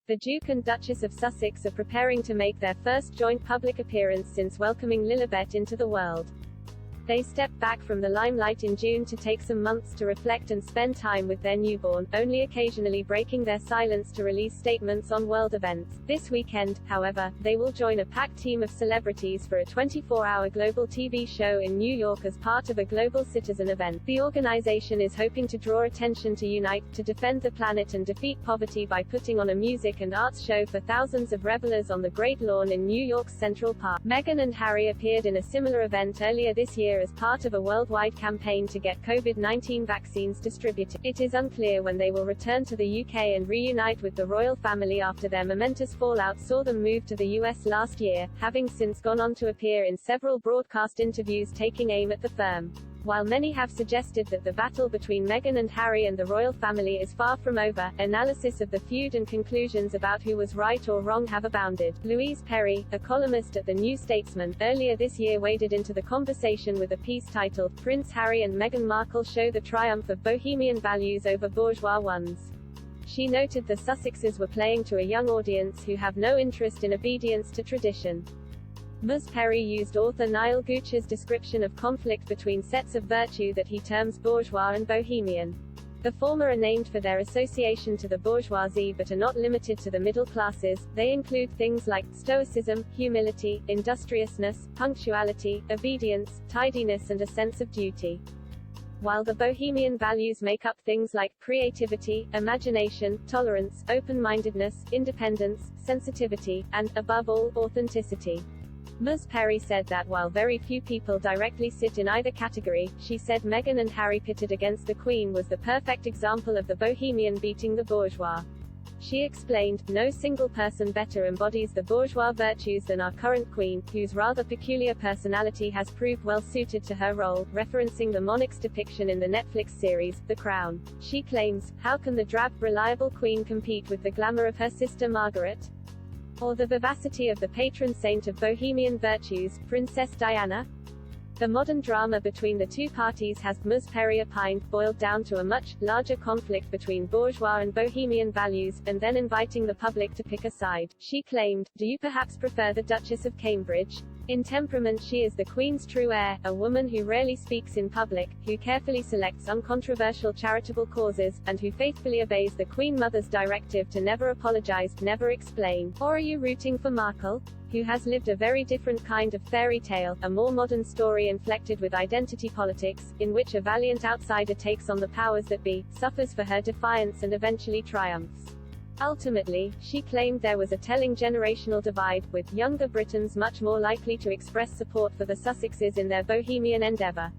The Duke and Duchess of Sussex are preparing to make their first joint public appearance since welcoming Lilibet into the world. They stepped back from the limelight in June to take some months to reflect and spend time with their newborn, only occasionally breaking their silence to release statements on world events. This weekend, however, they will join a packed team of celebrities for a 24-hour global TV show in New York as part of a global citizen event. The organization is hoping to draw attention to unite, to defend the planet and defeat poverty by putting on a music and arts show for thousands of revelers on the Great Lawn in New York's Central Park. Meghan and Harry appeared in a similar event earlier this year as part of a worldwide campaign to get COVID-19 vaccines distributed. It is unclear when they will return to the UK and reunite with the royal family after their momentous fallout saw them move to the US last year, having since gone on to appear in several broadcast interviews taking aim at the firm. While many have suggested that the battle between Meghan and Harry and the royal family is far from over, analysis of the feud and conclusions about who was right or wrong have abounded. Louise Perry, a columnist at The New Statesman, earlier this year waded into the conversation with a piece titled, "Prince Harry and Meghan Markle Show the Triumph of Bohemian Values Over Bourgeois Ones." She noted the Sussexes were playing to a young audience who have no interest in obedience to tradition. Ms. Perry used author Niall Gooch's description of conflict between sets of virtue that he terms bourgeois and bohemian. The former are named for their association to the bourgeoisie but are not limited to the middle classes. They include things like stoicism, humility, industriousness, punctuality, obedience, tidiness and a sense of duty. While the bohemian values make up things like creativity, imagination, tolerance, open-mindedness, independence, sensitivity, and, above all, authenticity. Ms. Perry said that while very few people directly sit in either category, she said Meghan and Harry pitted against the Queen was the perfect example of the bohemian beating the bourgeois. She explained, "No single person better embodies the bourgeois virtues than our current Queen, whose rather peculiar personality has proved well suited to her role," referencing the monarch's depiction in the Netflix series, The Crown. She claims, "How can the drab, reliable Queen compete with the glamour of her sister Margaret? Or the vivacity of the patron saint of bohemian virtues, Princess Diana?" The modern drama between the two parties has, Ms. Perry opined, boiled down to a much larger conflict between bourgeois and bohemian values, and then inviting the public to pick a side. She claimed, "Do you perhaps prefer the Duchess of Cambridge? In temperament she is the Queen's true heir, a woman who rarely speaks in public, who carefully selects uncontroversial charitable causes, and who faithfully obeys the Queen Mother's directive to never apologize, never explain. Or are you rooting for Markle, who has lived a very different kind of fairy tale, a more modern story inflected with identity politics, in which a valiant outsider takes on the powers that be, suffers for her defiance and eventually triumphs?" Ultimately, she claimed there was a telling generational divide, with younger Britons much more likely to express support for the Sussexes in their bohemian endeavor.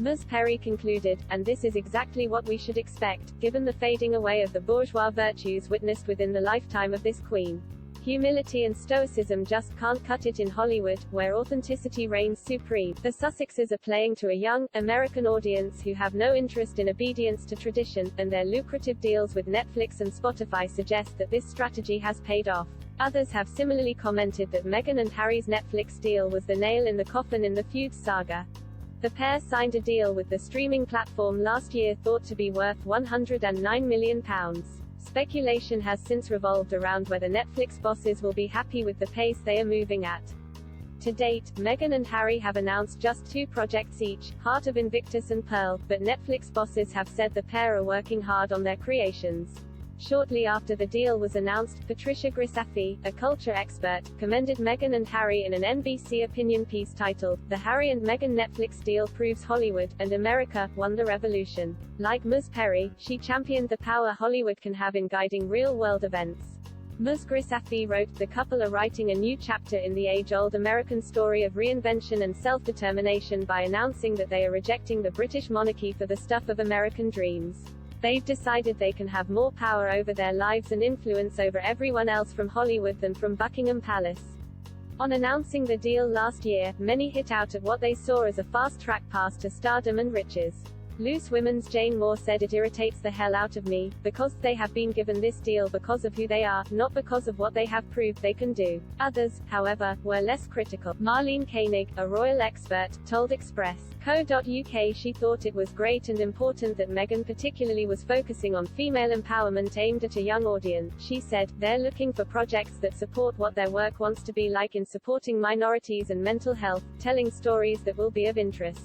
Ms. Perry concluded, "And this is exactly what we should expect, given the fading away of the bourgeois virtues witnessed within the lifetime of this Queen. Humility and stoicism just can't cut it in Hollywood, where authenticity reigns supreme." The Sussexes are playing to a young, American audience who have no interest in obedience to tradition, and their lucrative deals with Netflix and Spotify suggest that this strategy has paid off. Others have similarly commented that Meghan and Harry's Netflix deal was the nail in the coffin in the feud saga. The pair signed a deal with the streaming platform last year thought to be worth £109 million. Speculation has since revolved around whether Netflix bosses will be happy with the pace they are moving at. To date, Meghan and Harry have announced just 2 projects each, Heart of Invictus and Pearl, but Netflix bosses have said the pair are working hard on their creations. Shortly after the deal was announced, Patricia Grisaffi, a culture expert, commended Meghan and Harry in an NBC opinion piece titled, "The Harry and Meghan Netflix Deal Proves Hollywood, and America, Won the Revolution." Like Ms. Perry, she championed the power Hollywood can have in guiding real-world events. Ms. Grisaffi wrote, "The couple are writing a new chapter in the age-old American story of reinvention and self-determination by announcing that they are rejecting the British monarchy for the stuff of American dreams. They've decided they can have more power over their lives and influence over everyone else from Hollywood than from Buckingham Palace." On announcing the deal last year, many hit out at what they saw as a fast-track path to stardom and riches. Loose Women's Jane Moore said, "It irritates the hell out of me, because they have been given this deal because of who they are, not because of what they have proved they can do." Others, however, were less critical. Marlene Koenig, a royal expert, told Express.co.uk she thought it was great and important that Meghan particularly was focusing on female empowerment aimed at a young audience. She said, "They're looking for projects that support what their work wants to be like in supporting minorities and mental health, telling stories that will be of interest."